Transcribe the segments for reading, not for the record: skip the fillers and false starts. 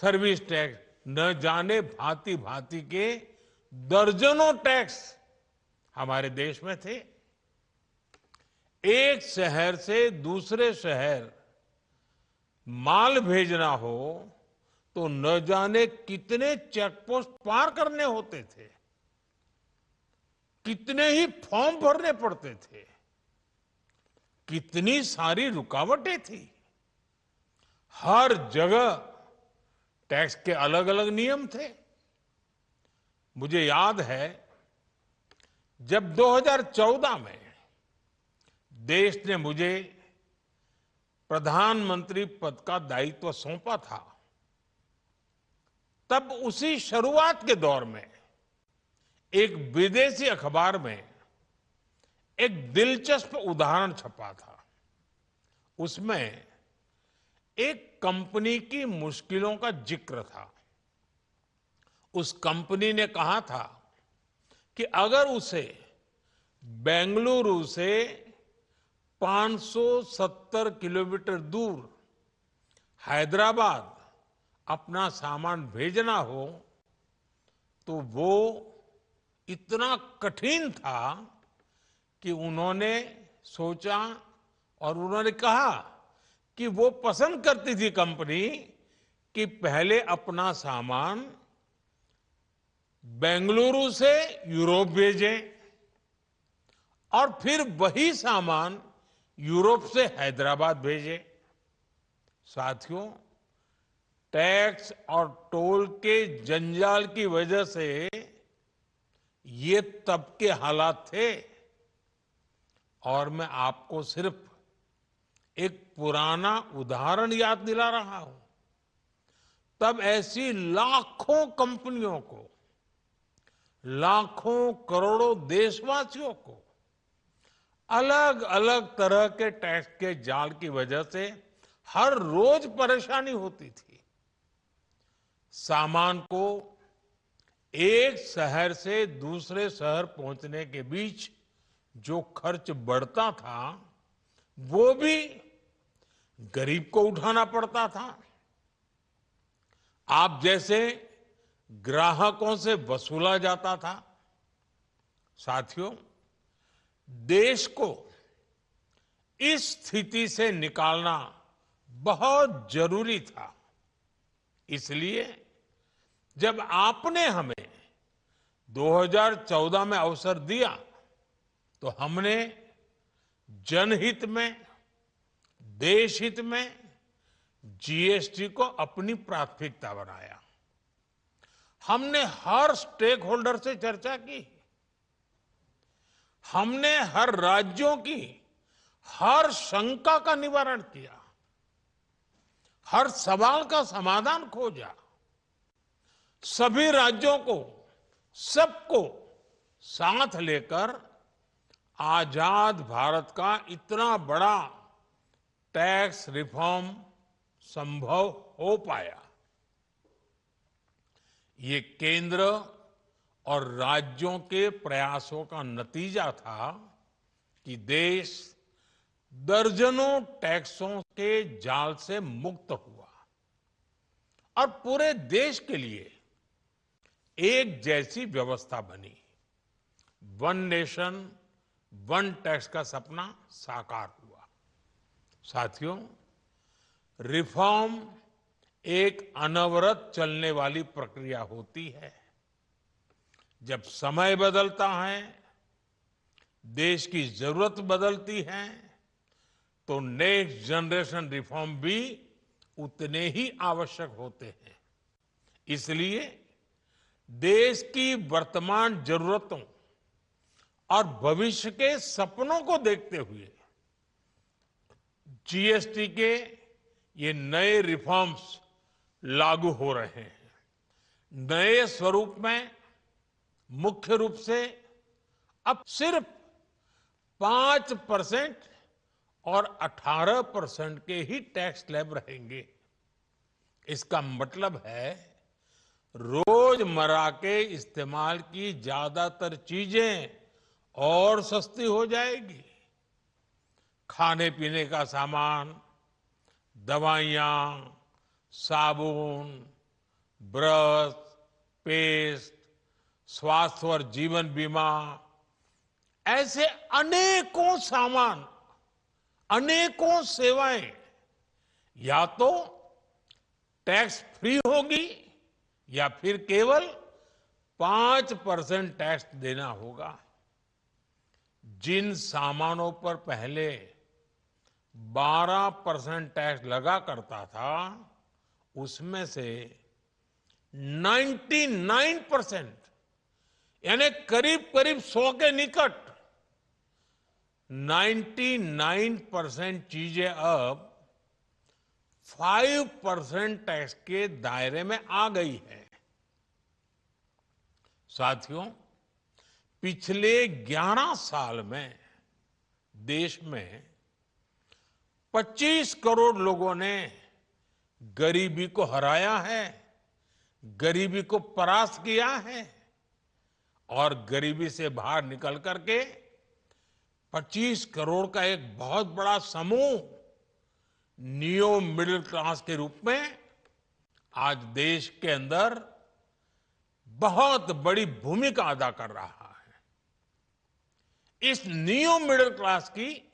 Service tax, न जाने भांति भांति के दर्जनों टैक्स हमारे देश में थे। एक शहर से दूसरे शहर माल भेजना हो तो न जाने कितने चेक पोस्ट पार करने होते थे, कितने ही फॉर्म भरने पड़ते थे, कितनी सारी रुकावटें थी। हर जगह टैक्स के अलग अलग नियम थे। मुझे याद है जब 2014 में देश ने मुझे प्रधानमंत्री पद का दायित्व सौंपा था, तब उसी शुरुआत के दौर में एक विदेशी अखबार में एक दिलचस्प उदाहरण छपा था। उसमें एक कंपनी की मुश्किलों का जिक्र था। उस कंपनी ने कहा था कि अगर उसे बेंगलुरु से 570 किलोमीटर दूर हैदराबाद अपना सामान भेजना हो तो वो इतना कठिन था कि उन्होंने सोचा और उन्होंने कहा कि वो पसंद करती थी कंपनी कि पहले अपना सामान बेंगलुरु से यूरोप भेजें और फिर वही सामान यूरोप से हैदराबाद भेजें। साथियों, टैक्स और टोल के जंजाल की वजह से ये तब के हालात थे। और मैं आपको सिर्फ एक पुराना उदाहरण याद दिला रहा हूं। तब ऐसी लाखों कंपनियों को, लाखों करोड़ों देशवासियों को अलग अलग तरह के टैक्स के जाल की वजह से हर रोज परेशानी होती थी। सामान को एक शहर से दूसरे शहर पहुंचने के बीच जो खर्च बढ़ता था वो भी गरीब को उठाना पड़ता था। आप जैसे ग्राहकों से वसूला जाता था। साथियों, देश को इस स्थिति से निकालना बहुत जरूरी था। इसलिए जब आपने हमें 2014 में अवसर दिया तो हमने जनहित में, देशहित में जीएसटी को अपनी प्राथमिकता बनाया। हमने हर स्टेक होल्डर से चर्चा की। हमने हर राज्यों की हर शंका का निवारण किया, हर सवाल का समाधान खोजा। सभी राज्यों को, सबको साथ लेकर आजाद भारत का इतना बड़ा टैक्स रिफॉर्म संभव हो पाया। ये केंद्र और राज्यों के प्रयासों का नतीजा था कि देश दर्जनों टैक्सों के जाल से मुक्त हुआ और पूरे देश के लिए एक जैसी व्यवस्था बनी। वन नेशन वन टैक्स का सपना साकार हुआ। साथियों, रिफॉर्म एक अनवरत चलने वाली प्रक्रिया होती है। जब समय बदलता है, देश की जरूरत बदलती है, तो नेक्स्ट जनरेशन रिफॉर्म भी उतने ही आवश्यक होते हैं। इसलिए देश की वर्तमान जरूरतों और भविष्य के सपनों को देखते हुए जीएसटी के ये नए रिफॉर्म्स लागू हो रहे हैं। नए स्वरूप में मुख्य रूप से अब सिर्फ 5% और 18% के ही टैक्स स्लैब रहेंगे। इसका मतलब है रोजमर्रा के इस्तेमाल की ज्यादातर चीजें और सस्ती हो जाएगी। खाने पीने का सामान, दवाइयां, साबुन, ब्रश, पेस्ट, स्वास्थ्य और जीवन बीमा, ऐसे अनेकों सामान, अनेकों सेवाएं या तो टैक्स फ्री होगी या फिर केवल 5% टैक्स देना होगा। जिन सामानों पर पहले 12% टैक्स लगा करता था, उसमें से 99%, यानी करीब करीब 100 के निकट 99% चीजें अब 5% टैक्स के दायरे में आ गई है। साथियों, पिछले 11 साल में देश में 25 करोड़ लोगों ने गरीबी को हराया है, गरीबी को परास्त किया है और गरीबी से बाहर निकल करके 25 करोड़ का एक बहुत बड़ा समूह नियो मिडिल क्लास के रूप में आज देश के अंदर बहुत बड़ी भूमिका अदा कर रहा है। इस नियो मिडिल क्लास की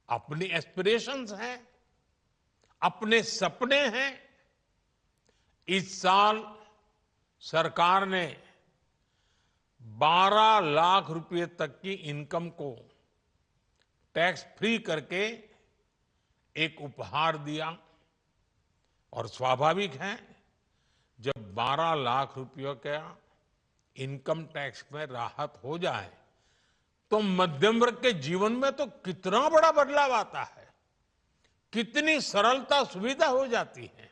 अपनी एस्पिरेशंस हैं, अपने सपने हैं। इस साल सरकार ने 12 लाख रुपए तक की इनकम को टैक्स फ्री करके एक उपहार दिया और स्वाभाविक है, जब 12 लाख रुपयों का इनकम टैक्स में राहत हो जाए तो मध्यम वर्ग के जीवन में तो कितना बड़ा बदलाव आता है, कितनी सरलता सुविधा हो जाती है।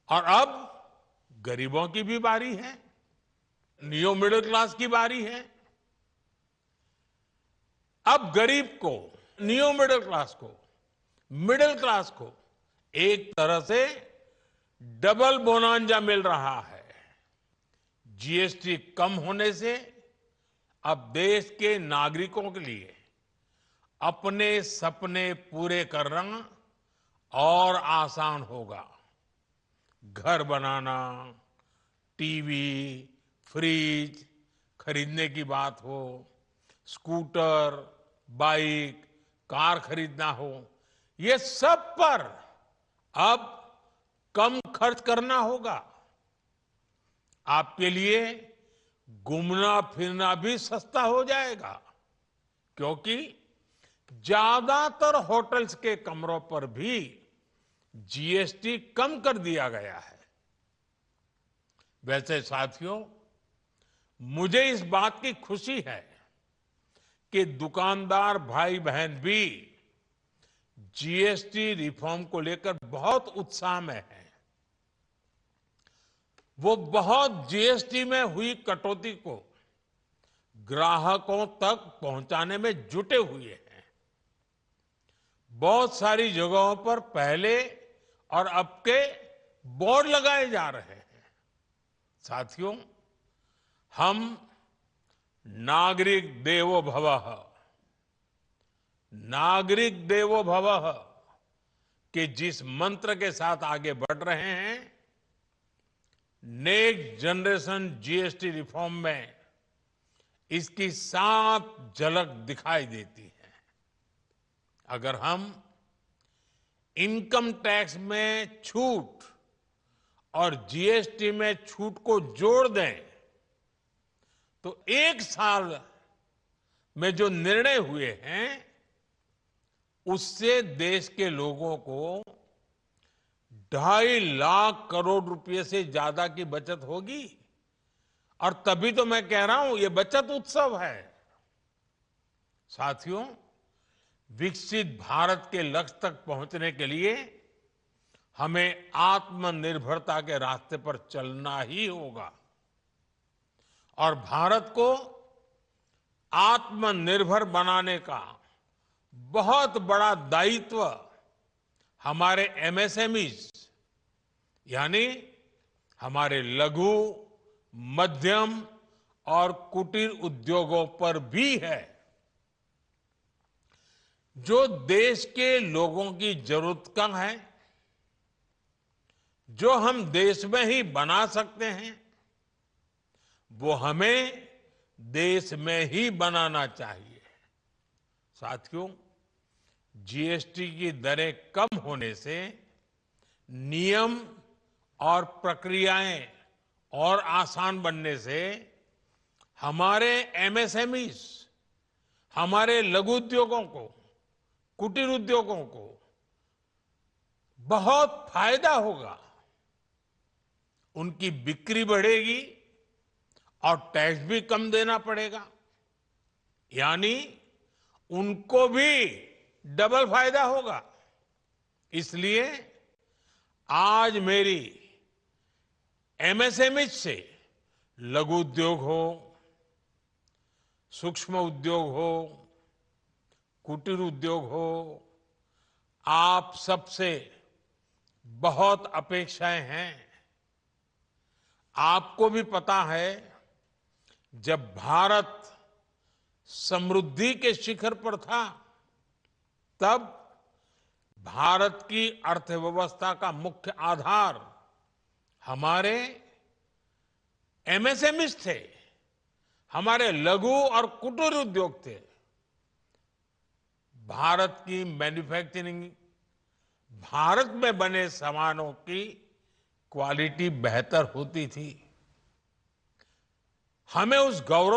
और अब गरीबों की भी बारी है, नियो मिडिल क्लास की बारी है। अब गरीब को, नियो मिडिल क्लास को एक तरह से डबल बोनांजा मिल रहा है। जीएसटी कम होने से अब देश के नागरिकों के लिए अपने सपने पूरे करना और आसान होगा। घर बनाना, टीवी, फ्रिज खरीदने की बात हो, स्कूटर, बाइक, कार खरीदना हो, ये सब पर अब कम खर्च करना होगा। आपके लिए घूमना फिरना भी सस्ता हो जाएगा, क्योंकि ज्यादातर होटल्स के कमरों पर भी जीएसटी कम कर दिया गया है। वैसे साथियों, मुझे इस बात की खुशी है कि दुकानदार भाई बहन भी जीएसटी रिफॉर्म को लेकर बहुत उत्साह में हैं। वो बहुत जीएसटी में हुई कटौती को ग्राहकों तक पहुंचाने में जुटे हुए हैं। बहुत सारी जगहों पर पहले और अब के बोर्ड लगाए जा रहे हैं। साथियों, हम नागरिक देवो भवः के जिस मंत्र के साथ आगे बढ़ रहे हैं, नेक्स्ट जनरेशन जीएसटी रिफॉर्म में इसकी साफ झलक दिखाई देती है। अगर हम इनकम टैक्स में छूट और जीएसटी में छूट को जोड़ दें तो एक साल में जो निर्णय हुए हैं उससे देश के लोगों को 2.5 लाख करोड़ रुपए से ज्यादा की बचत होगी। और तभी तो मैं कह रहा हूं, ये बचत उत्सव है। साथियों, विकसित भारत के लक्ष्य तक पहुंचने के लिए हमें आत्मनिर्भरता के रास्ते पर चलना ही होगा और भारत को आत्मनिर्भर बनाने का बहुत बड़ा दायित्व हमारे एमएसएमईज यानी हमारे लघु, मध्यम और कुटीर उद्योगों पर भी है, जो देश के लोगों की जरूरत का है, जो हम देश में ही बना सकते हैं वो हमें देश में ही बनाना चाहिए। साथियों, जीएसटी की दरें कम होने से नियम और प्रक्रियाएं और आसान बनने से हमारे एमएसएमईज, हमारे लघु उद्योगों को, कुटीर उद्योगों को बहुत फायदा होगा। उनकी बिक्री बढ़ेगी और टैक्स भी कम देना पड़ेगा, यानी उनको भी डबल फायदा होगा। इसलिए आज मेरी एमएसएमई से लघु उद्योग हो, सूक्ष्म उद्योग हो, कुटीर उद्योग हो, आप सबसे बहुत अपेक्षाएं हैं। आपको भी पता है, जब भारत समृद्धि के शिखर पर था तब भारत की अर्थव्यवस्था का मुख्य आधार हमारे एमएसएमईज थे, हमारे लघु और कुटीर उद्योग थे। भारत की मैन्युफैक्चरिंग, भारत में बने सामानों की क्वालिटी बेहतर होती थी। हमें उस गौरव